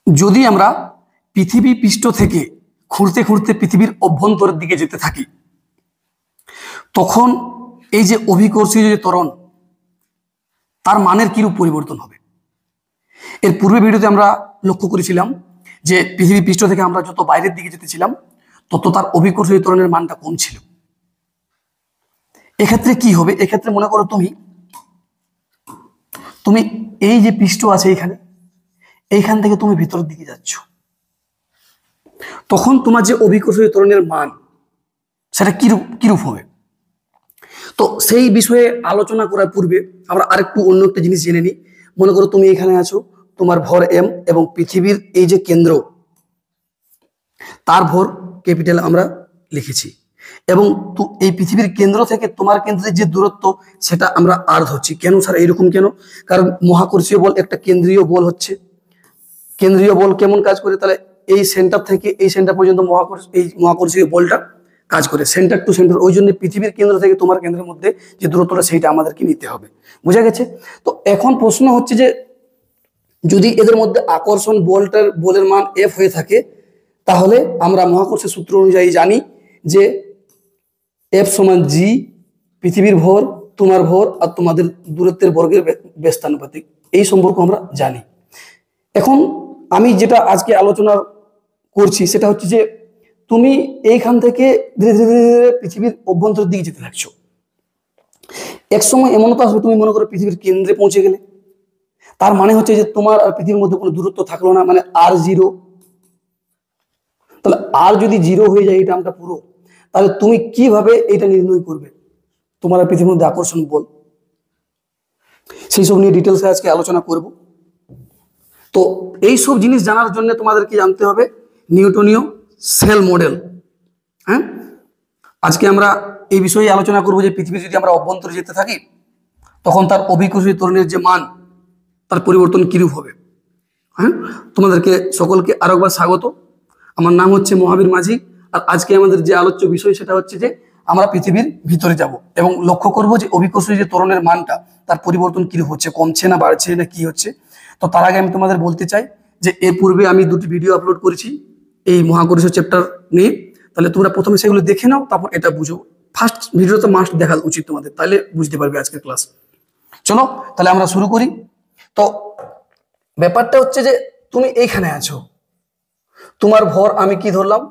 যদি আমরা পৃথিবী পৃষ্ঠ থেকে খুঁড়তে খুঁড়তে পৃথিবীর অভ্যন্তরের দিকে যেতে থাকি, তখন এই যে অভিকর্ষীয় যে ত্বরণ, তার মানের কিরূপ পরিবর্তন হবে। এর পূর্বে ভিডিওতে আমরা লক্ষ্য করেছিলাম যে পৃথিবী পৃষ্ঠ থেকে আমরা যত বাইরের দিকে যেতেছিলাম তত তার অভিকর্ষীয় ত্বরণের মানটা কম ছিল। এক্ষেত্রে কি হবে, এক্ষেত্রে মনে করো তুমি এই যে পৃষ্ঠ আছে এইখান থেকে তুমি ভিতরের দিকে যাচ্ছ, তখন তোমার যে অভিকর্ষীয় ত্বরণের মান সেটা কিরূপ হবে। তো সেই বিষয়ে আলোচনা করার পূর্বে আমরা আরেকটু অন্য একটা জিনিস জেনে নিই। মনে করো তুমি এখানে আছো, তোমার ভর এম এবং পৃথিবীর এই যে কেন্দ্র তার ভর ক্যাপিটাল আমরা লিখেছি, এবং এই পৃথিবীর কেন্দ্র থেকে তোমার কেন্দ্রের যে দূরত্ব সেটা আমরা আর ধরছি। কেন স্যার এইরকম কেন? কারণ মহাকর্ষীয় বল একটা কেন্দ্রীয় বল হচ্ছে। কেন্দ্রীয় বল কেমন কাজ করে? তাহলে এই সেন্টার থেকে এই সেন্টার পর্যন্ত মহাকর্ষীয় বলটা কাজ করে, সেন্টার টু সেন্টার। ওই জন্য পৃথিবীর কেন্দ্র থেকে তোমার কেন্দ্রের মধ্যে যে দূরত্বটা সেইটা আমাদেরকে নিতে হবে। বোঝা গেছে? তো এখন প্রশ্ন হচ্ছে যে যদি এদের মধ্যে আকর্ষণ বলের মান এফ হয়ে থাকে, তাহলে আমরা মহাকর্ষের সূত্র অনুযায়ী জানি যে এফ সমান জি, পৃথিবীর ভর, তোমার ভর আর তোমাদের দূরত্বের বর্গের ব্যস্তানুপাতিক। এই সম্পর্ক আমরা জানি। এখন আমি যেটা আজকে আলোচনা করছি সেটা হচ্ছে যে তুমি এইখান থেকে ধীরে ধীরে ধীরে পৃথিবীর অভ্যন্তরের দিকে যেতে থাকছো। এক সময় এমন তো আসবে তুমি মনে করো পৃথিবীর কেন্দ্রে পৌঁছে গেলে, তার মানে হচ্ছে যে তোমার আর পৃথিবীর মধ্যে কোনো দূরত্ব থাকলো না, মানে আর জিরো। তাহলে আর যদি জিরো হয়ে যায় এই টার্মটা পুরো, তাহলে তুমি কিভাবে এটা নির্ণয় করবে তোমার আর পৃথিবীর মধ্যে আকর্ষণ বল? সেই সব নিয়ে ডিটেলসে আজকে আলোচনা করব। তো এই সব জিনিস জানার জন্য তোমাদেরকে জানতে হবে নিউটনীয় সেল মডেল। হ্যাঁ, আজকে আমরা এই বিষয়ে আলোচনা করব যে পৃথিবী যদি আমরা অভ্যন্তরে যেতে থাকি তখন তার অভিকর্ষীয় ত্বরণের যে মান তার পরিবর্তন কিরূপ হবে। হ্যাঁ, তোমাদেরকে সকলকে আরেকবার স্বাগত। আমার নাম হচ্ছে মহাবীর মাঝি, আর আজকে আমাদের যে আলোচ্য বিষয় সেটা হচ্ছে যে আমরা পৃথিবীর ভিতরে যাব এবং লক্ষ্য করব যে অভিকর্ষীয় যে ত্বরণের মানটা তার পরিবর্তন কিরূপ হচ্ছে, কমছে না বাড়ছে না কি হচ্ছে। তো তার আগে আমি তোমাদের বলতে চাই যে এর পূর্বে আমি দুটি ভিডিও আপলোড করেছি এই মহাকর্ষীয় চ্যাপ্টার নিয়ে। তাহলে তোমরা প্রথমে সেগুলো দেখে নাও, তারপর এটা বুঝো। ফার্স্ট ভিডিওটা মাস্ট দেখা উচিত তোমাদের, তাহলে বুঝতে পারবে আজকের ক্লাস। চলো তাহলে আমরা শুরু করি। তো ব্যাপারটা হচ্ছে যে তুমি এইখানে আছো, তোমার ভর আমি কি ধরলাম,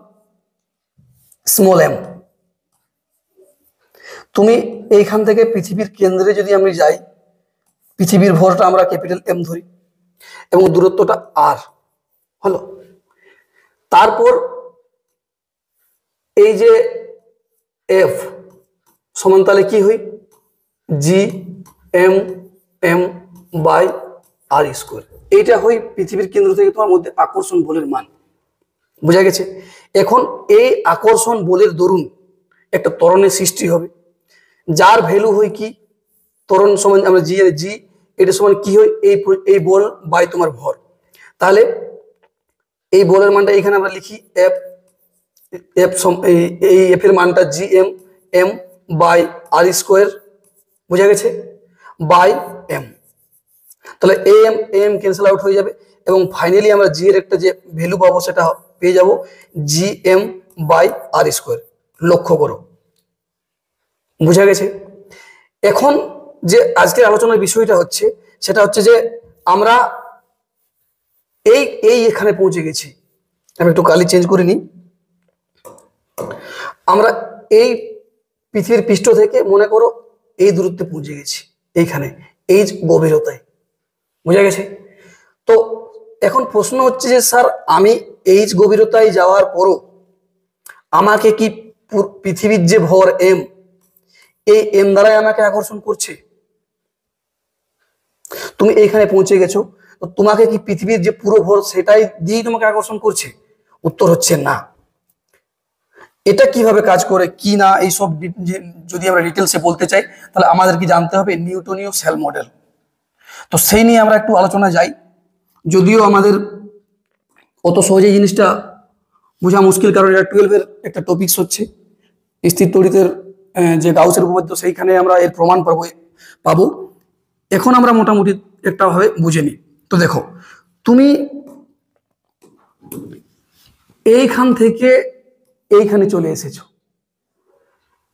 স্মল এম। তুমি এইখান থেকে পৃথিবীর কেন্দ্রে যদি আমি যাই, পৃথিবীর ভরটা আমরা ক্যাপিটাল এম ধরি এবং দূরত্বটা আর হলো। তারপর এই যে এফ সমান তাহলে কি হই, G M M by R square. এইটা হই পৃথিবীর কেন্দ্র থেকে তোমার মধ্যে আকর্ষণ বলের মান। বোঝা গেছে? এখন এই আকর্ষণ বলের দরুন একটা ত্বরণের সৃষ্টি হবে, যার ভ্যালু হয় কি, ত্বরণ সমান আমরা জি এটা সমান কি হয়, এই বল বাই তোমার ভর। তাহলে এই বলের মানটা এখানে আমরা লিখি এফ, এই এফ এর মানটা G M M by R square. বোঝা গেছে? By M. তাহলে এম ক্যান্সেল আউট হয়ে যাবে এবং ফাইনালি আমরা জি এর একটা যে ভ্যালু পাবো সেটা পেয়ে যাব G M by R square. লক্ষ্য করো, বোঝা গেছে? এখন যে আজকের আলোচনার বিষয়টা হচ্ছে সেটা হচ্ছে যে আমরা এখানে পৌঁছে গেছি। আমি একটু কালি চেঞ্জ করে নিই। আমরা এই পৃথিবীর পৃষ্ঠ থেকে মনে করো এই দূরত্বে পৌঁছে গেছি, এইখানে এই গভীরতায়। বোঝা গেছে? তো এখন প্রশ্ন হচ্ছে যে স্যার আমি এই গভীরতায় যাওয়ার পরও আমাকে কি পৃথিবীর যে ভর এম, এই এম দ্বারাই আমাকে আকর্ষণ করছে? তুমি এইখানে পৌঁছে গেছো, তো তোমাকে কি পৃথিবীর যে পুরো ভর সেটাই দিয়েই তোমাকে আকর্ষণ করছে? উত্তর হচ্ছে না। এটা কিভাবে কাজ করে কি না এইসব যদি আমরা ডিটেলসে বলতে চাই তাহলে আমাদের কি জানতে হবে নিউটনীয় সেল মডেল। তো সেই নিয়ে আমরা একটু আলোচনা যাই, যদিও আমাদের অত সহজে জিনিসটা বোঝা মুশকিল, কারণ এটা 12-এর একটা টপিকস হচ্ছে স্থির তড়িতের যে গাউসের উপপাদ্য, সেইখানে আমরা এর প্রমাণ পাবো। এখন আমরা মোটামুটি একটা ভাবে বুঝে নিই। তো দেখো, তুমি এইখান থেকে এইখানে চলে এসেছো,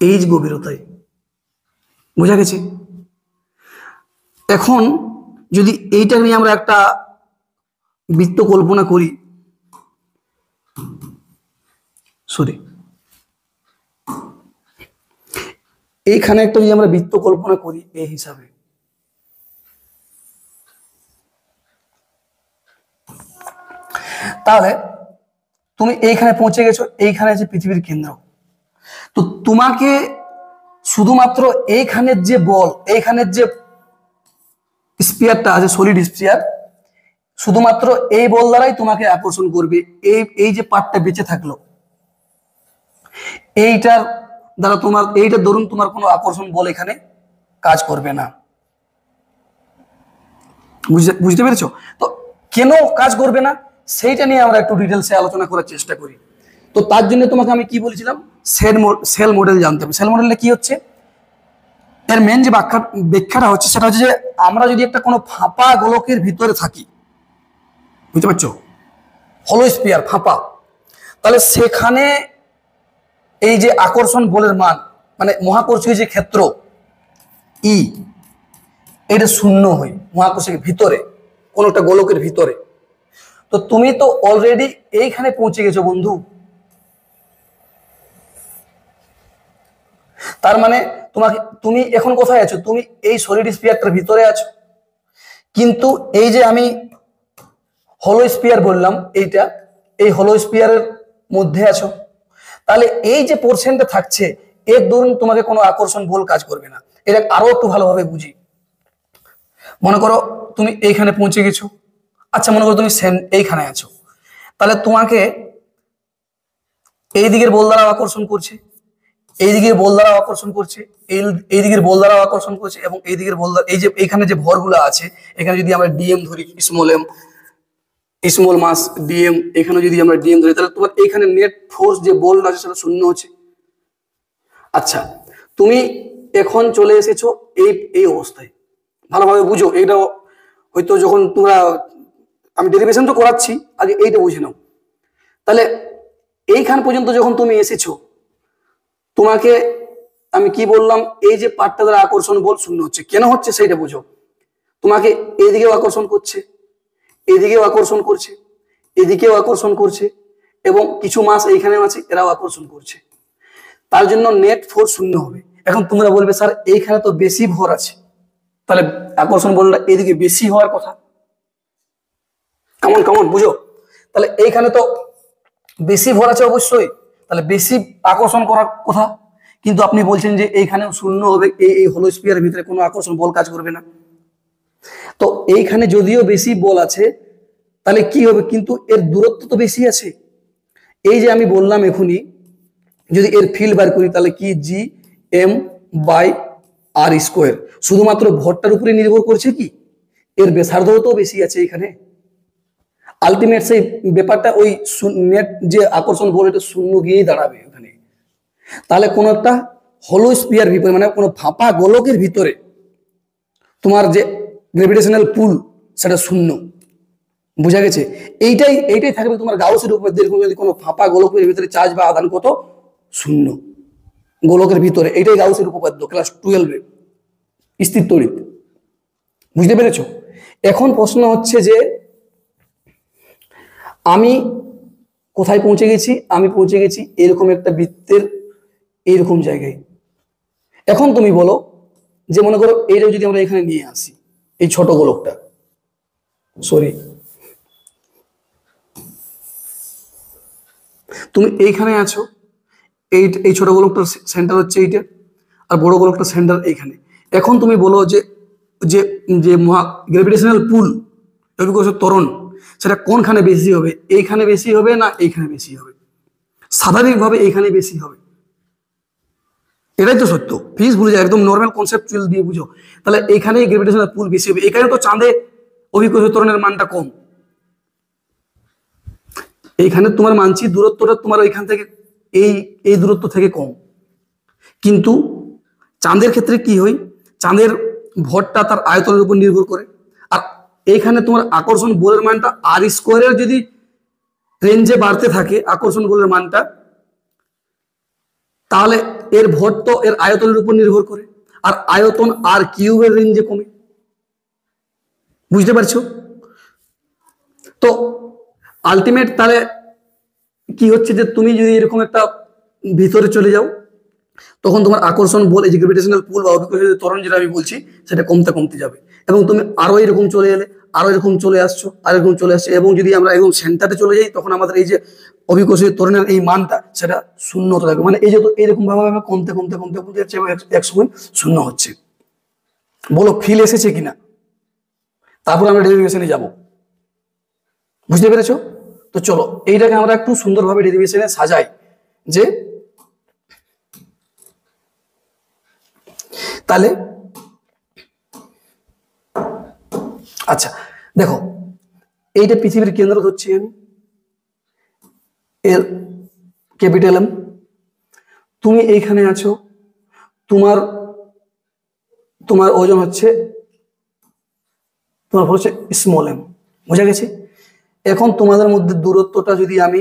এইচ গভীরতায়। বোঝা গেছে? এখন যদি এইটা নিয়ে আমরা একটা বৃত্ত কল্পনা করি, সরি, এইখানে একটা যদি আমরা বৃত্ত কল্পনা করি এই হিসাবে, তাহলে তুমি এইখানে পৌঁছে গেছো, এইখানে আছে পৃথিবীর কেন্দ্র। তো তোমাকে শুধুমাত্র এইখানের যে বল, এইখানের যে স্পিয়ারটা আছে, সলিড স্পিয়ার, শুধুমাত্র এই বল দ্বারাই তোমাকে আকর্ষণ করবে। এই যে পার্টটা বেঁচে থাকলো, এইটার দ্বারা তোমার, এইটার দরুন তোমার কোনো আকর্ষণ বল এখানে কাজ করবে না। বুঝতে পেরেছো? তো কেন কাজ করবে না সেইটা নিয়ে আমরা একটু ডিটেলসে আলোচনা করার চেষ্টা করি। তো তার জন্য তোমাকে আমি কি বলেছিলাম, সেল মডেল জানতে হবে। সেল মডেলটা কি হচ্ছে, এর মেন যে ব্যাখ্যাটা হচ্ছে সেটা হচ্ছে যে আমরা যদি একটা কোনো ফাঁপা গোলকের ভিতরে থাকি, বুঝতে পারছো, হলো স্পিয়ার ফাঁপা, তাহলে সেখানে এই যে আকর্ষণ বলের মান, মানে মহাকর্ষীয় যে ক্ষেত্র ই, এটা শূন্য হয় মহাকর্ষের ভিতরে, কোন একটা গোলকের ভিতরে। তো তুমি তো অলরেডি এইখানে পৌঁছে গেছো বন্ধু, তার মানে তুমি এখন কোথায় আছো, তুমি এই সলিড স্পিয়ারটার ভিতরে আছো, কিন্তু এই যে আমি হলো স্পিয়ার বললাম, এইটা এই হলো স্পিয়ারের মধ্যে আছো। তাহলে এই যে পোর্শনটা থাকছে এর দরুন তোমাকে কোনো আকর্ষণ বল কাজ করবে না। এটা আরো একটু ভালোভাবে বুঝি। মনে করো তুমি এইখানে পৌঁছে গেছো, আচ্ছা মনে করো তুমি এইখানে আছো, তাহলে তোমাকে এই দিকের বল দ্বারা আকর্ষণ করছে, এই দিকের বল দ্বারা আকর্ষণ করছে, এই দিকের বল দ্বারা আকর্ষণ করছে, এবং এই দিকের বল দ্বারা, এই যে এখানে যে ভরগুলো আছে, এখানে যদি আমরা ডিএম ধরি, স্মল এম, স্মল মাস ডিএম, এখানে যদি আমরা ডিএম ধরি, তাহলে তোমার এখানে নেট ফোর্স যে বল আছে সেটা শূন্য হচ্ছে। আচ্ছা, তুমি এখন চলে এসেছো এই অবস্থায়। ভালোভাবে বুঝো, এইটা হয়তো যখন তোমরা, আমি ডেরিভেশন তো করাচ্ছি, আগে এইটা বুঝে নাও। তাহলে এইখান পর্যন্ত যখন তুমি এসেছো, তোমাকে আমি কি বললাম, এই যে পার্টটা দ্বারা আকর্ষণ বল শূন্য হচ্ছে। কেন হচ্ছে সেইটা বুঝো। তোমাকে এইদিকেও আকর্ষণ করছে, এদিকেও আকর্ষণ করছে, এদিকেও আকর্ষণ করছে, এবং কিছু মাস এইখানেও আছে, এরাও আকর্ষণ করছে। তার জন্য নেট ফোর্স শূন্য হবে। এখন তোমরা বলবে স্যার এইখানে তো বেশি ভর আছে, তাহলে আকর্ষণ বলটা এদিকে বেশি হওয়ার কথা। কেমন কেমন বুঝো? তাহলে এইখানে তো বেশি ভর আছে অবশ্যই, তাহলে বেশি আকর্ষণ করার কথা। কিন্তু আপনি বলছেন যে এইখানেও শূন্য হবে, এই হলো স্পিয়ারের ভিতরে কোনো আকর্ষণ বল কাজ করবে না। তো এইখানে যদিও বেশি বল আছে, তাহলে কি হবে, কিন্তু এর দূরত্ব তো বেশি আছে। এই যে আমি বললাম এখনই, যদি এর ফিল্ড বার করি তাহলে কি, G M by R square, শুধুমাত্র ভরটার উপরে নির্ভর করছে কি, এর ব্যাসার্ধও তো বেশি আছে এখানে। আলটিমেট সেই ব্যাপারটা ওই নেট যে আকর্ষণ বল, এটা শূন্য গিয়েই দাঁড়াবে ওখানে। তাহলে কোন একটা হলো স্পিয়ার ভিতরে, মানে কোনো ফাঁপা গোলকের ভিতরে তোমার যে গ্রেভিটেশনাল পুল সেটা শূন্য। বুঝা গেছে? এইটাই থাকবে তোমার গাউসের উপর। দেখুন, যদি কোনো ফাঁপা গোলকের ভিতরে চার্জ বা আদান কত, শূন্য। গোলকের ভিতরে এইটাই গাউসের উপপাদ্য, ক্লাস 12-এ স্থির তড়িৎ। বুঝতে পেরেছো? এখন প্রশ্ন হচ্ছে যে আমি কোথায় পৌঁছে গেছি, আমি পৌঁছে গেছি এরকম একটা বৃত্তের এইরকম জায়গায়। এখন তুমি বলো যে মনে করো এইটা যদি আমরা এখানে নিয়ে আসি, এই ছোট গোলকটা, সরি, তুমি এইখানে আছো, এই ছোট গোলকটার সেন্টার হচ্ছে এইটা, আর বড় গোলকটার সেন্টার এইখানে। এখন তুমি বলো যে যে যে গ্রেভিটেশনাল পুল, ত্বরণ, সেটা কোনখানে বেশি হবে, এইখানে বেশি হবে না এইখানে বেশি হবে? স্বাভাবিকভাবে এইখানে বেশি হবে। এটাই তো সত্য। প্লিজ বুঝে যাও, একদম নর্মাল কনসেপচুয়াল দিয়ে বুঝো। তাহলে এইখানেই গ্রেভিটেশনাল পুল বেশি হবে। এখানে তো চাঁদে অভিকর্ষীয় ত্বরণের মানটা কম। এইখানে তোমার মানছি দূরত্বটা তোমার ওইখান থেকে এই দূরত্ব থেকে কম, কিন্তু চাঁদের ক্ষেত্রে কি হয়, চাঁদের ভরটা তার আয়তনের উপর নির্ভর করে। আর এইখানে তোমার আকর্ষণ বলের মানটা আর স্কোয়ারের যদি রেঞ্জে বাড়তে থাকে আকর্ষণ বলের মানটা, তাহলে এর ভর তো এর আয়তনের উপর নির্ভর করে, আর আয়তন আর কিউবের রেঞ্জে কমে। বুঝতে পারছো? তো আলটিমেট তাহলে কি হচ্ছে যে তুমি যদি এরকম একটা ভিতরে চলে যাও, তখন তোমার আকর্ষণ বল, এই যে গ্রেভিটেশনাল পুল বা অভিকর্ষীয় ত্বরণ যেটা আমি বলছি, সেটা কমতে কমতে যাবে। এবং তুমি আরো এরকম চলে এলে, আরো এরকম চলে আসছো, আর এরকম চলে আসছে, এবং যদি আমরা একদম সেন্টারে চলে যাই, তখন আমাদের এই যে অভিকর্ষীয় ত্বরণের এই মানটা সেটা শূন্য হতে থাকবে। মানে এই যে এরকম ভাবে কমতে কমতে কমতে কমতে যাচ্ছে এবং এক সময় শূন্য হচ্ছে। বলো ফিল এসেছে কিনা? তারপর আমরা ডেরিভেশনে যাব। বুঝতে পেরেছো? তো চলো এইটাকে আমরা একটু সুন্দরভাবে ডেরিভেশনে সাজাই। যে তাহলে আচ্ছা দেখো, এইটা পৃথিবীর কেন্দ্র ধরছি আমি, এর ক্যাপিটাল এম। তুমি এইখানে আছো, তোমার তোমার ওজন হচ্ছে, তোমার হচ্ছে স্মল এম। বোঝা গেছে? এখন তোমাদের মধ্যে দূরত্বটা যদি আমি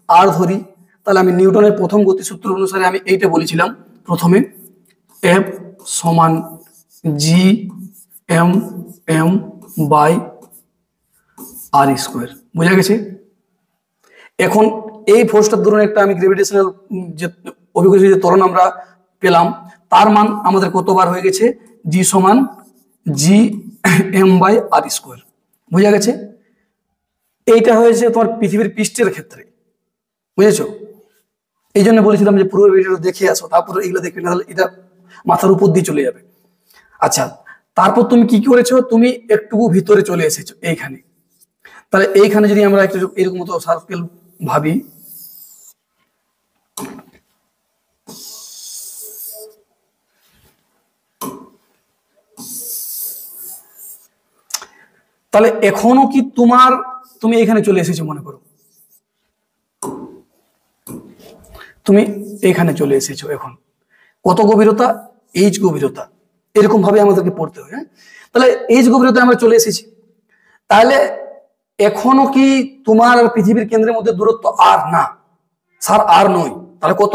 আর ধরি, তাহলে আমি নিউটনের প্রথম গতিসূত্র অনুসারে আমি এইটা বলেছিলাম প্রথমে, এফ সমান G M M by R square. বোঝা গেছে? এখন এই ফোর্সটার ধরুন একটা আমি গ্রেভিটেশনাল যে অভিকর্ষীয় যে ত্বরণ আমরা পেলাম, তার মান আমাদের কতবার হয়ে গেছে? জি সমান G M by R square. বোঝা গেছে? এইটা হয়েছে তোমার পৃথিবীর পৃষ্ঠের ক্ষেত্রে। বুঝেছো? এই জন্য বলেছিলাম যে পুরো ভিডিওটা দেখে আসো, তারপরে এগুলো দেখবে, না এটা মাথার উপর দিয়ে চলে যাবে। আচ্ছা, তারপর তুমি কি করেছো? তুমি একটু ভিতরে চলে এসেছো এইখানে। তাহলে এইখানে যদি আমরা একটু এরকম মতো সার্কেল ভাবি, তাহলে এখনো কি তুমি এখানে চলে এসেছো, মনে করো তুমি এখানে চলে এসেছো। এখন কত গভীরতা? এইচ গভীরতা। এরকম ভাবে আমাদেরকে পড়তে হয়। তাহলে এইচ গভীরতা আমরা চলে এসেছি। তাহলে এখনো কি তোমার পৃথিবীর কেন্দ্রের মধ্যে দূরত্ব আর না, স্যার আর নয়। তাহলে কত?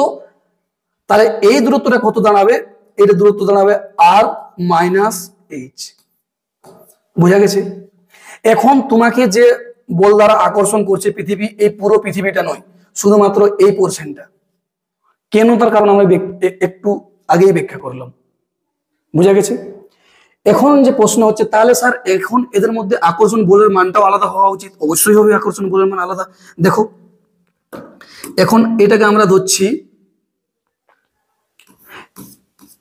তাহলে এই দূরত্বটা কত দাঁড়াবে? এটা দূরত্ব দাঁড়াবে আর মাইনাস এইচ। বোঝা গেছে? এখন তোমাকে যে বল দ্বারা আকর্ষণ করছে পৃথিবী, এই পুরো পৃথিবীটা নয়, শুধুমাত্র এই পোর্শনটা। কেন? তার কারণ আমরা একটু আগেই ব্যাখ্যা করলাম। বুঝা গেছে? এখন যে প্রশ্ন হচ্ছে, তাহলে স্যার এখন এদের মধ্যে আকর্ষণ বলের মানটাও আলাদা হওয়া উচিত। অবশ্যই হবে, আকর্ষণ বলের মান আলাদা। দেখো এখন এটাকে আমরা ধরছি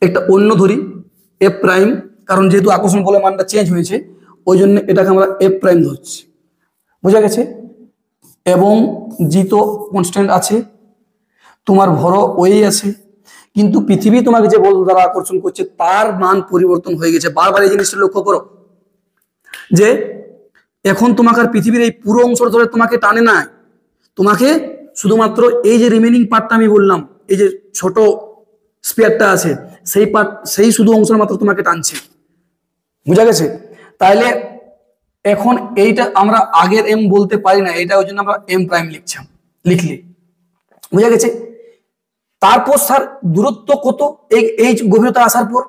একটা অন্য ধরি, এফ প্রাইম, কারণ যেহেতু আকর্ষণ বলের মানটা চেঞ্জ হয়েছে, ওই জন্য এটাকে আমরা এফ প্রাইম ধরছি। বোঝা গেছে? এবং জি তো কনস্ট্যান্ট আছে, তোমার ভরও ওই আছে, কিন্তু পৃথিবী তোমাকে যে বল দ্বারা আকর্ষণ করছে তার মান পরিবর্তন হয়ে গেছে। বারবার এই জিনিসটা লক্ষ্য করো যে এখন তোমাকে আর পৃথিবীর এই পুরো অংশ ধরে তোমাকে টানে না, তোমাকে শুধুমাত্র এই যে রিমেনিং পার্টটা আমি বললাম, এই যে ছোট স্পেয়ারটা আছে, সেই পার্ট, সেই শুধু অংশের মাত্র তোমাকে টানছে। বুঝা গেছে? তাইলে এখন এইটা আমরা আগের এম বলতে পারি না, এটা ওই জন্য আমরা এম প্রাইম লিখলি। বুঝা গেছে? তারপর স্যার দূরত্ব কত? এই গভীরতা আসার পর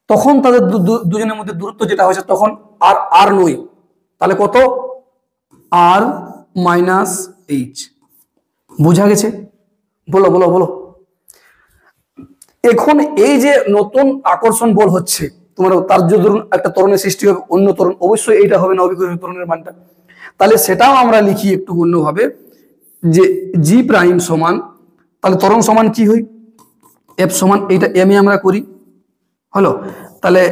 তখন তাদের দুজনের মধ্যে দূরত্ব যেটা হয়েছে তখন আর আর নয়, তাহলে কত? আর মাইনাস এইচ। বুঝা গেছে? বলো বলো বলো। এখন এই যে নতুন আকর্ষণ বল হচ্ছে তোমার, তার যে ধরুন একটা ত্বরণের সৃষ্টি হবে, অন্য ত্বরণ, অবশ্যই এইটা হবে না অভিকর্ষীয় ত্বরণের মানটা। তাহলে সেটাও আমরা লিখি একটু অন্যভাবে, যে জি প্রাইম সমান, তাহলে ত্বরণ সমান কি হয়? এফ সমান, এইটা এম এ আমরা করি, হলো। তাহলে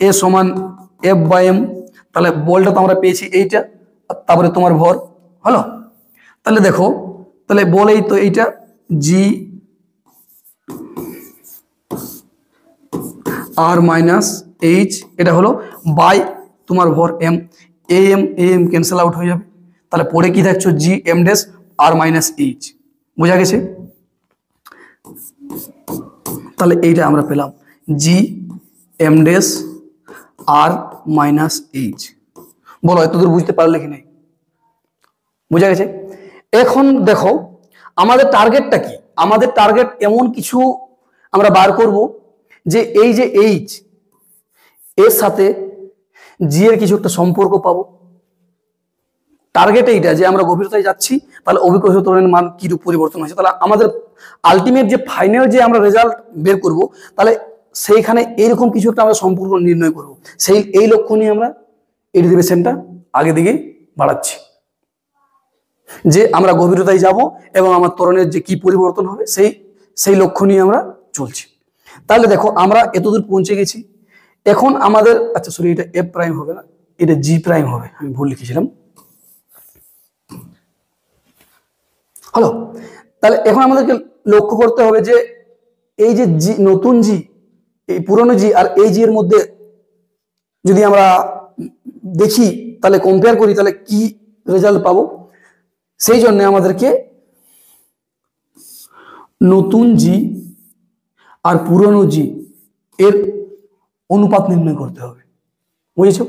এ সমান এফ বাই এম। তাহলে বলটা তো আমরা পেয়েছি এইটা, তারপরে তোমার ভর, হলো। তাহলে দেখো, তাহলে বল এই তো এইটা জি আর মাইনাস এইচ, এটা হলো বাই তোমার ভর এম। এ এম ক্যান্সেল আউট হয়ে যাবে। তাহলে পরে কি থাকছো? G M dash R minus H. বোঝা গেছে? তাহলে এইটা আমরা পেলাম G M dash R minus H. বলো এতদূর বুঝতে পারলে কি নাই? বোঝা গেছে? এখন দেখো আমাদের টার্গেটটা কি, আমাদের টার্গেট এমন কিছু আমরা বার করব যে এই যে এইচ এর সাথে জি এর কিছু একটা সম্পর্ক পাবো। টার্গেট এইটা যে আমরা গভীরতায় যাচ্ছি, তাহলে অভিকর্ষ ত্বরণের মান কি রূপ পরিবর্তন হয়েছে, তাহলে আমাদের আলটিমেট যে ফাইনাল যে আমরা রেজাল্ট বের করব, তাহলে সেইখানে এইরকম কিছু একটা আমরা সম্পর্ক নির্ণয় করব। এই লক্ষ্য নিয়ে আমরা এই ডেরিভেশনটা আগে দিকে বাড়াচ্ছি, যে আমরা গভীরতায় যাব এবং আমার ত্বরণের যে কি পরিবর্তন হবে সেই লক্ষ্য নিয়ে আমরা চলছি। তাহলে দেখো আমরা এতদূর পৌঁছে গেছি। এখন আমাদের, আচ্ছা সরি, এটা এফ প্রাইম হবে না, এটা জি প্রাইম হবে, আমি ভুল লিখেছিলাম। হলো, তাহলে এখন আমাদেরকে লক্ষ্য করতে হবে যে এই যে জি, নতুন জি, এই পুরনো জি আর এই জি এর মধ্যে যদি আমরা দেখি, তাহলে কম্পেয়ার করি, তাহলে কি রেজাল্ট পাবো। সেই জন্য আমাদেরকে নতুন জি আর পুরনো জি এর অনুপাত নির্ণয় করতে হবে, বুঝেছো?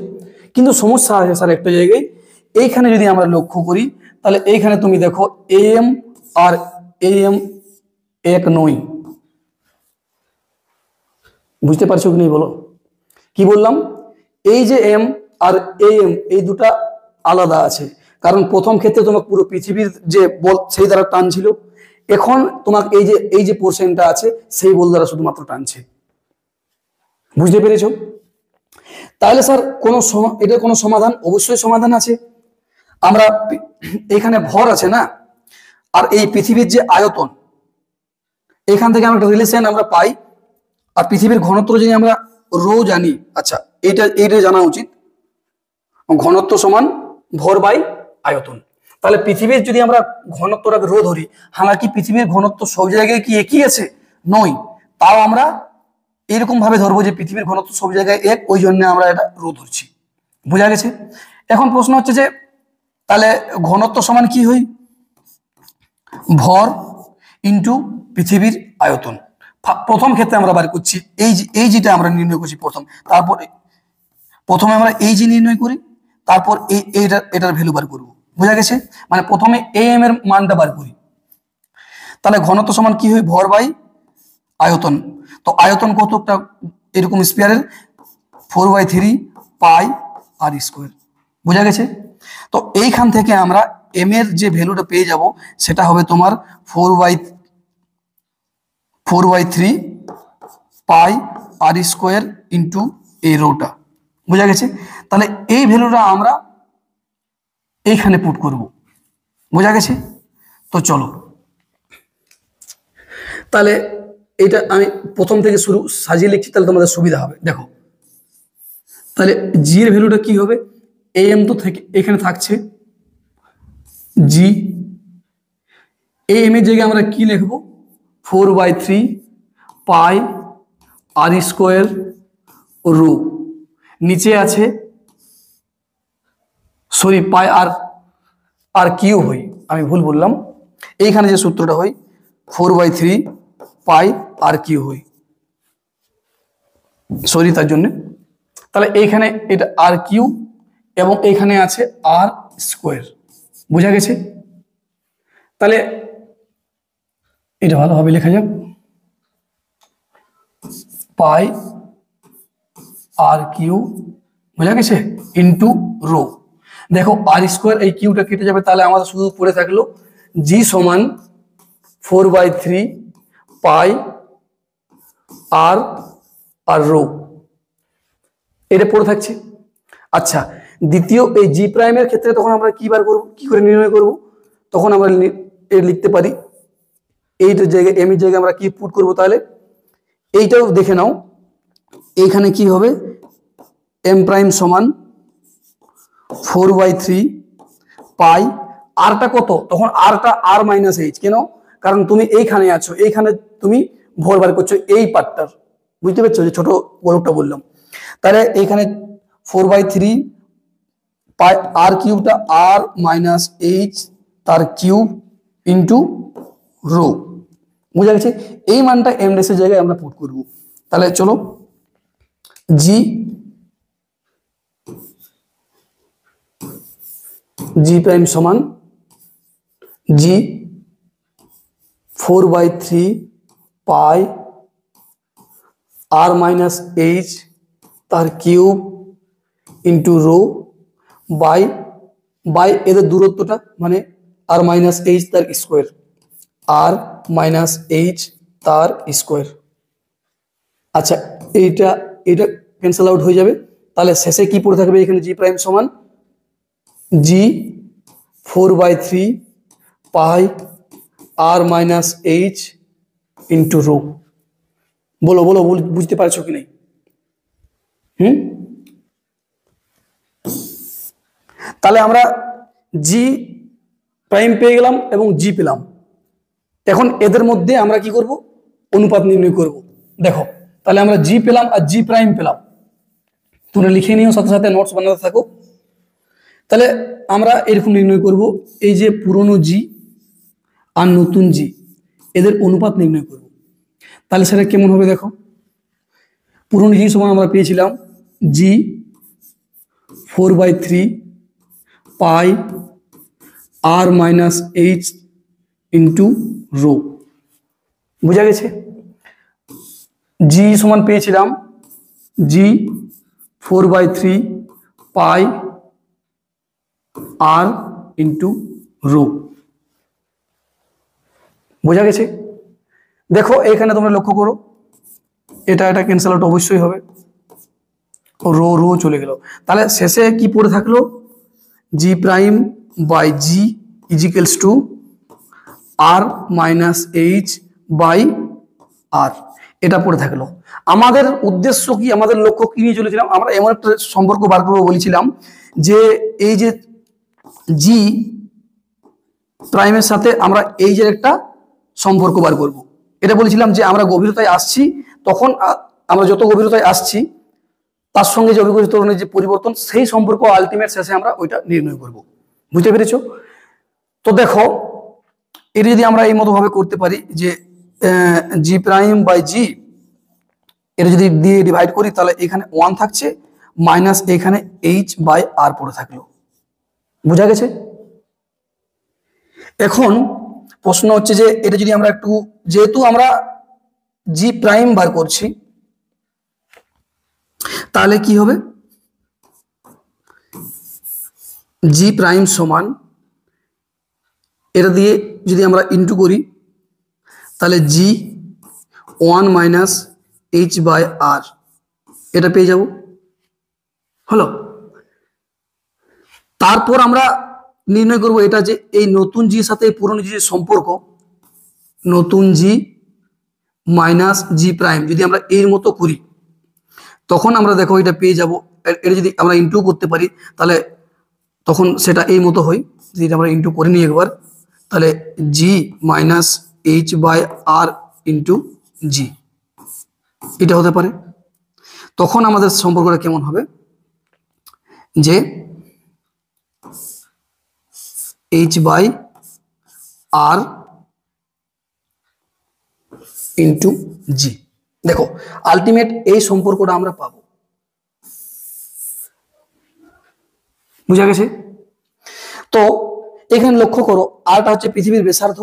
কিন্তু সমস্যা আছে স্যার একটা জায়গায়, এইখানে যদি আমরা লক্ষ্য করি, তাহলে এইখানে তুমি দেখো এম আর এম এক নয়। বুঝতে পারছো কি নেই বলো? কি বললাম? এই যে এম আর এম এই দুটা আলাদা আছে, কারণ প্রথম ক্ষেত্রে তোমাকে পুরো পৃথিবীর যে বল সেই দ্বারা টানছিল, এখন তোমাকে এই যে পোর্শনটা আছে সেই বল দ্বারা শুধুমাত্র টানছে। বুঝতে পেরেছো? তাহলে স্যার এটার কোনো সমাধান? অবশ্যই সমাধান আছে। আমরা এখানে ভর আছে না, আর এই পৃথিবীর যে আয়তন, এখান থেকে আমরা একটা রিলেশন আমরা পাই। আর পৃথিবীর ঘনত্ব যদি আমরা রো জানি, আচ্ছা এইটা জানা উচিত, ঘনত্ব সমান ভর বাই আয়তন। তাহলে পৃথিবীর যদি আমরা ঘনত্বটাকে রো ধরি, হালাকি পৃথিবীর ঘনত্ব সব জায়গায় কি একই আছে? নয়। তাও আমরা এরকম ভাবে ধরবো যে পৃথিবীর ঘনত্ব সব জায়গায় এক, ওই জন্য আমরা এটা রো ধরছি। বোঝা গেছে? এখন প্রশ্ন হচ্ছে যে তাহলে ঘনত্ব সমান কি হয়? ভর ইন্টু পৃথিবীর আয়তন। প্রথম ক্ষেত্রে আমরা বার করছি এই যেটা আমরা নির্ণয় করছি তারপর প্রথমে আমরা এই জি নির্ণয় করি, তারপর এটার ভ্যালু বার করব। বোঝা গেছে? মানে প্রথমে এম এর মানটা বার করি। তাহলে ঘনত্ব সমান কি হয়? ভর বাই আয়তন। তো আয়তন কতটা এরকম স্পিয়ারের? 4/3 পাই আর স্কোয়ার। বোঝা গেছে? তো এইখান থেকে আমরা এম এর যে ভ্যালুটা পেয়ে যাব, সেটা হবে তোমার 4/3 পাই আর স্কোয়ার ইন্টু এই রোটা। বোঝা গেছে? তাহলে এই ভ্যালুটা আমরা এইখানে পুট করব। বোঝা গেছে? তো চলো, তাহলে এটা আমি প্রথম থেকে শুরু সাজিয়ে লিখছি, তাহলে তোমাদের সুবিধা হবে। দেখো, তাহলে জি এর ভ্যালুটা কি হবে? এম তো থেকে এখানে থাকছে জি, এম এর জায়গায় আমরা কি লিখবো? 4/3 পাই আর স্কোয়ার রো। নিচে আছে সরি পাই আর কিউ হই, আমি ভুল বললাম। এইখানে যে সূত্রটা হয় 4/3 পাই আর কিউ হই, সরি তার জন্য। তাহলে এইখানে এটা আর কিউ এবং এইখানে আছে আর স্কোয়ার। বোঝা গেছে? তাহলে এটা ভালোভাবে লেখা যাক, পাই আর কিউ, বোঝা গেছে, ইন্টু রো। দেখো আর স্কোয়ার এই কিউটা কেটে যাবে, তাহলে আমাদের শুধু পড়ে থাকলো জি সমান 4/3 পাই আর রো, এটা পড়ে থাকছে। আচ্ছা, দ্বিতীয় এই জি প্রাইমের ক্ষেত্রে তখন আমরা কি বার করবো, কি করে নির্ণয় করব? তখন আমরা লিখতে পারি এইটার জায়গায় এম এর জায়গায় আমরা কি পুট করব? তাহলে এইটাও দেখে নাও, এইখানে কি হবে? এম প্রাইম সমান 4/3 পাই, আরটা কত? তখন আরটা আর মাইনাস এইচ। কেন? কারণ তুমি এইখানে আছো, এইখানে তুমি ভর বার করছো এই পার্টটার। বুঝতে পারছো যে ছোট গোলকটা বললাম? তাহলে এইখানে 4/3 পাই আর কিউবটা আর মাইনাস এইচ তার কিউব ইন্টু রো। বুঝা গেছে? এই মানটা এম ডেস এর জায়গায় আমরা পুট করব। তাহলে চলো, জি প্রাইম সমান G 4/3 pi R minus H তার cube into rho by by এদের দূরত্বটা মানে আর মাইনাস এইচ তার স্কোয়ার, আর মাইনাস এইচ তার স্কোয়ার। আচ্ছা, এইটা এটা ক্যান্সেল আউট হয়ে যাবে, তাহলে শেষে কি পড়ে থাকবে এখানে জি প্রাইম সমান G 4/3 pi R minus H into rho. বলো বলো বুঝতে পারছো কি নাই? তাহলে আমরা জি প্রাইম পেয়ে গেলাম এবং জি পেলাম। এখন এদের মধ্যে আমরা কি করব? অনুপাত নির্ণয় করব। দেখো, তাহলে আমরা জি পেলাম আর জি প্রাইম পেলাম, তোমরা লিখে নিও, সাথে সাথে নোটস বানাতে থাকো। তাহলে আমরা এরকম নির্ণয় করব, এই যে পুরনো জি আর নতুন জি এদের অনুপাত নির্ণয় করব। তাহলে সেটা কেমন হবে দেখো, পুরনো জি সমান আমরা পেয়েছিলাম জি 4/3 pi R minus H into rho. বোঝা গেছে? জি সমান পেয়েছিলাম জি 4/3 পাই আর ইন্টু রো। বোঝা গেছে? দেখো এখানে তোমরা লক্ষ্য করো, এটা ক্যান্সেল আউট অবশ্যই হবে, রো রো চলে গেল। তাহলে শেষে কি পড়ে থাকলো? G prime by G is equals to R minus H by R, এটা পড়ে থাকলো। আমাদের উদ্দেশ্য কি, আমাদের লক্ষ্য কি নিয়ে চলেছিলাম? আমরা এমন একটা সম্পর্ক বার করবো বলেছিলাম যে এই যে জি প্রাইমের সাথে আমরা এই যে একটা সম্পর্ক বার করব। এটা বলেছিলাম যে আমরা গভীরতায় আসছি, তখন আমরা যত গভীরতায় আসছি তার সঙ্গে যে অভিগোচরণের যে পরিবর্তন, সেই সম্পর্ক আলটিমেট শেষে আমরা ওইটা নির্ণয় করব। বুঝতে পেরেছো? তো দেখো, এটা যদি আমরা এই মতো ভাবে করতে পারি যে জি প্রাইম বাই জি, এটা যদি দিয়ে ডিভাইড করি তাহলে এখানে 1 থাকছে, মাইনাস এখানে এইচ বাই আর পড়ে থাকলো। বোঝা গেছে? এখন প্রশ্ন হচ্ছে যে এটা যদি আমরা একটু, যেহেতু আমরা জি প্রাইম বার করছি, তাহলে কি হবে? জি প্রাইম সমান এটা দিয়ে যদি আমরা ইন্টু করি তাহলে জি 1 মাইনাস এইচ বাই আর, এটা পেয়ে যাব। হলো? তারপর আমরা নির্ণয় করব এটা যে এই নতুন জির সাথে পুরনো জির সম্পর্ক, নতুন জি মাইনাস জি প্রাইম যদি আমরা এর মতো করি, তখন আমরা দেখো এটা পেয়ে যাব। এটা যদি আমরা ইন্টু করতে পারি তাহলে তখন সেটা এই মতো হয়। যদি আমরা ইন্টু করে নিই একবার, তাহলে G minus H by R into G, এটা হতে পারে। তখন আমাদের সম্পর্কটা কেমন হবে? যে H by R into G. দেখো আলটিমেট এই সম্পর্কটা আমরা পাবো। বুঝা গেছে? তো এখানে লক্ষ্য করো, আরটা হচ্ছে পৃথিবীর ব্যাসার্ধ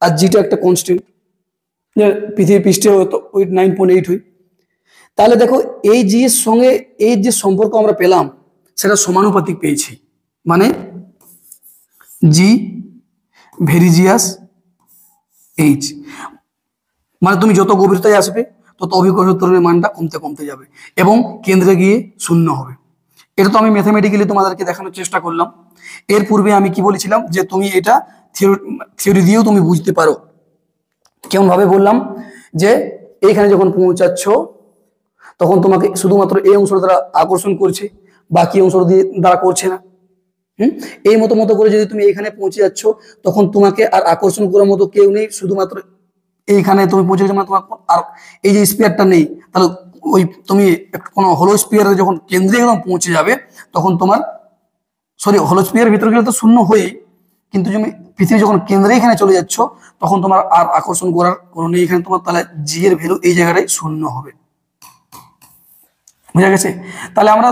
আর জিটা একটা কনস্ট্যান্ট, পৃথিবীর পৃষ্ঠে হয়তো 9.8 হয়। তাহলে দেখো এই জি এর সঙ্গে এই যে সম্পর্ক আমরা পেলাম সেটা সমানুপাতিক পেয়েছি, মানে জি ভেরিজিয়াস এইচ, মানে তুমি যত গভীরতায় আসবে তত অভিকর্ষত্বরণের মানটা কমতে কমতে যাবে এবং কেন্দ্রে গিয়ে শূন্য হবে। এটা তো আমি ম্যাথামেটিক্যালি তোমাদেরকে দেখানোর চেষ্টা করলাম। এর পূর্বে আমি কি বলেছিলাম যে তুমি এটা থিওরি দিয়েও তুমি বুঝতে পারো। কেমন ভাবে বললাম? যে এইখানে যখন পৌঁছাচ্ছ তখন তোমাকে শুধুমাত্র এই অংশটা দ্বারা আকর্ষণ করছে, বাকি অংশ দ্বারা করছে না। এই মতো মতো করে যদি তুমি এখানে পৌঁছে যাচ্ছ তখন তোমাকে আর আকর্ষণ করার মতো কেউ নেই, শুধুমাত্র এইখানে তুমি পৌঁছে গেছো, মানে তোমার আর এই যে স্পিয়ারটা নেই। তাহলে ওই তুমি কোনো হলো স্পিয়ারে যখন কেন্দ্রে একদম পৌঁছে যাবে তখন তোমার, সরি হলো স্পিয়ারের ভিতরে গেলে তো শূন্য হয়েই, কিন্তু তুমি পৃথিবী যখন কেন্দ্রে এখানে চলে যাচ্ছ তখন তোমার আর আকর্ষণ করার কোনো নেই এখানে তোমার, তাহলে জি এর ভ্যালু এই জায়গাটায় শূন্য হবে। বুঝা গেছে? তাহলে আমরা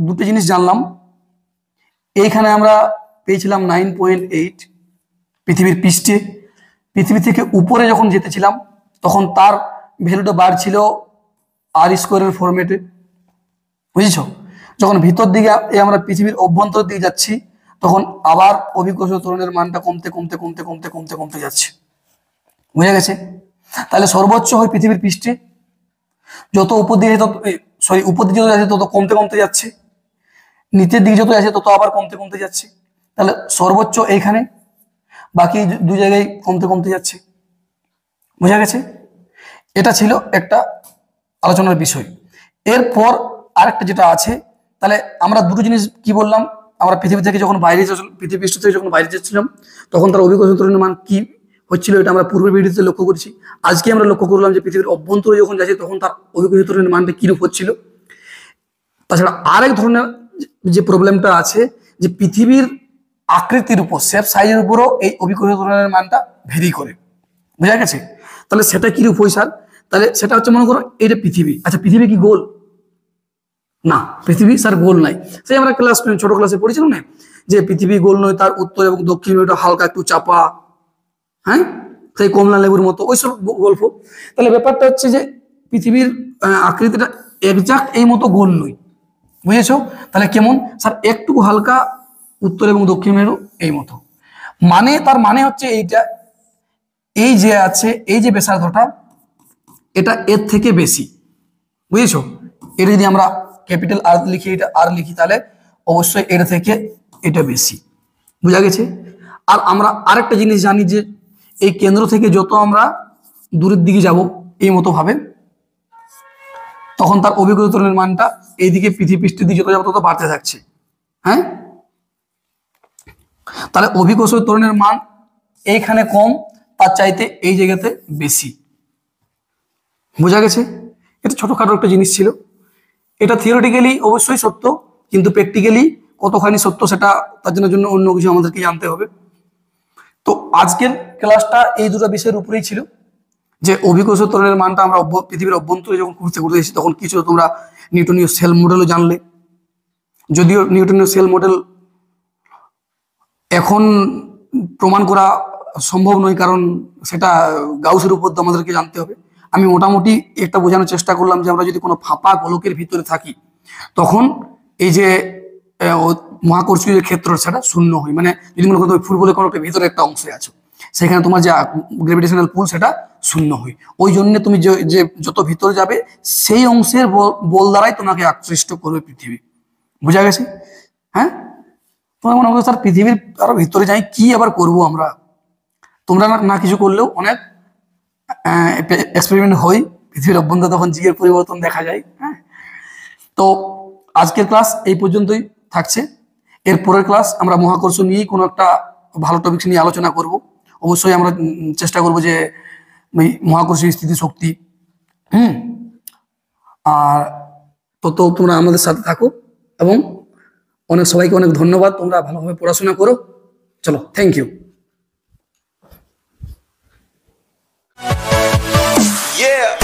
দুটো জিনিস জানলাম। এইখানে আমরা পেয়েছিলাম 9.8, পৃথিবীর পৃষ্ঠে, পৃথিবী থেকে উপরে যখন যেতেছিলাম তখন তার ভ্যালুটা বাড়ছিল আর স্কোয়ারের ফরম্যাটে, বুঝেছ? যখন ভিতর দিকে আমরা পৃথিবীর অভ্যন্তরের দিকে যাচ্ছি তখন আবার অভিকর্ষ ত্বরণের মানটা কমতে কমতে কমতে কমতে কমতে কমতে যাচ্ছে, বুঝা গেছে? তাহলে সর্বোচ্চ হয় পৃথিবীর পৃষ্ঠে, যত উপর দিকে উপর দিকে যত যাচ্ছে তত কমতে কমতে যাচ্ছে, নিচের দিকে যত যাচ্ছে তত আবার কমতে কমতে যাচ্ছে। তাহলে সর্বোচ্চ এইখানে, বাকি দুই জায়গায় কমতে কমতে যাচ্ছে, বোঝা গেছে? এটা ছিল একটা আলোচনার বিষয়। এরপর আরেকটা যেটা আছে, তাহলে আমরা দুটো জিনিস কি বললাম, আমরা পৃথিবী থেকে যখন বাইরে পৃথিবী পৃষ্ঠ থেকে যখন বাইরে যাচ্ছিলাম তখন তার অভিকর্ষ ত্বরণের মান কি হচ্ছিল, এটা আমরা পূর্বের ভিডিওতে লক্ষ্য করেছি। আজকে আমরা লক্ষ্য করলাম যে পৃথিবীর অভ্যন্তরে যখন যাচ্ছে তখন তার অভিকর্ষ ত্বরণের মানটা কিরূপ হচ্ছিল। তাছাড়া আরেক ধরনের যে প্রবলেমটা আছে, যে পৃথিবীর আকৃতির উপর, শেপ সাইজের উপরও এই অভিকর্ষ ত্বরণের মানটা ভেরি করে, বোঝা গেছে? তাহলে সেটা কিরূপ হয় স্যার? তাহলে সেটা হচ্ছে, মনে করো এটা পৃথিবী, আচ্ছা পৃথিবী কি গোল? না, পৃথিবী স্যার গোল নাই। সেই আমরা ছোট ক্লাসে পড়েছিলাম না যে পৃথিবী গোল নয়, তার উত্তর এবং দক্ষিণ মেরুটা হালকা একটু চাপা, হ্যাঁ, সেই কমলা লেবুর মতো, ওইসব গল্প। তাহলে ব্যাপারটা হচ্ছে যে পৃথিবীর আকৃতিটা একজাক্ট এই মতো গোল নয়, বুঝেছো? তাহলে কেমন স্যার? একটু হালকা উত্তর এবং দক্ষিণ মেরু এই মতো। মানে তার মানে হচ্ছে এইটা, এই যে আছে, এই যে ব্যাসার্ধটা, এটা এর থেকে বেশি, বুঝেছো? এটা যদি আমরা ক্যাপিটাল আর লিখি, এটা আর লিখি, তাহলে অবশ্যই এটা থেকে এটা বেশি, বুঝা গেছে? আর আমরা আরেকটা জিনিস জানি যে এই কেন্দ্র থেকে যত আমরা দূরের দিকে যাব এই মতো ভাবে, তখন তার অভিকর্ষ ত্বরণের মানটা এইদিকে পৃথিবী পৃষ্ঠের দিকে যত যাবো তত বাড়তে থাকছে, হ্যাঁ? তাহলে অভিকর্ষ ত্বরণের মান এইখানে কম, তার চাইতে এই জায়গাতে বেশি, বোঝা গেছে? এটা ছোটখাটো একটা জিনিস ছিল। এটা থিওরিটিক্যালি অবশ্যই সত্য, কিন্তু প্র্যাকটিক্যালি কতখানি সত্য সেটা তার জন্য অন্য কিছু আমাদেরকে জানতে হবে। তো আজকের ক্লাসটা এই দুটো বিষয়ের উপরেই ছিল, যে অভিকর্ষ ত্বরণের মানটা আমরা পৃথিবীর অভ্যন্তরে যখন ঘুরতে ঘুরতে এসেছি তখন কিছু তোমরা নিউটনীয় সেল মডেলও জানলে। যদিও নিউটনীয় সেল মডেল এখন প্রমাণ করা সম্ভব নয়, কারণ সেটা গাউসের উপর আমাদেরকে জানতে হবে। আমি মোটামুটি একটা বোঝানোর চেষ্টা করলাম যে আমরা যদি কোনো ফাঁপা গোলকের ভিতরে থাকি তখন এই যে মহাকর্ষীয় ক্ষেত্র সেটা শূন্য হয়। মানে যদি মনে করো তুমি ফুটবলের কোনো একটা ভিতরে একটা অংশে আছো, সেখানে তোমার যে গ্র্যাভিটেশনাল পুল সেটা শূন্য হয়। ওই জন্য তুমি যে যত ভিতরে যাবে সেই অংশের বল দ্বারাই তোমাকে আকৃষ্ট করবে পৃথিবী, বোঝা গেছে? হ্যাঁ, তোমার মনে করো স্যার পৃথিবীর আরো ভিতরে যাই কি আবার করব আমরা? তোমরা না কিছু করলেও অনেক এক্সপেরিমেন্ট হয় পৃথিবীর অভ্যন্তরে, তখন জিগের পরিবর্তন দেখা যায়। হ্যাঁ, তো আজকের ক্লাস এই পর্যন্তই থাকছে। এর পরের ক্লাস আমরা মহাকর্ষ নিয়েই কোনো একটা ভালো টপিক নিয়ে আলোচনা করব। অবশ্যই আমরা চেষ্টা করব যে মহাকর্ষীয় স্থিতি শক্তি, আর তত তোমরা আমাদের সাথে থাকো, এবং সবাইকে অনেক ধন্যবাদ। তোমরা ভালোভাবে পড়াশোনা করো। চলো, থ্যাংক ইউ। Yeah.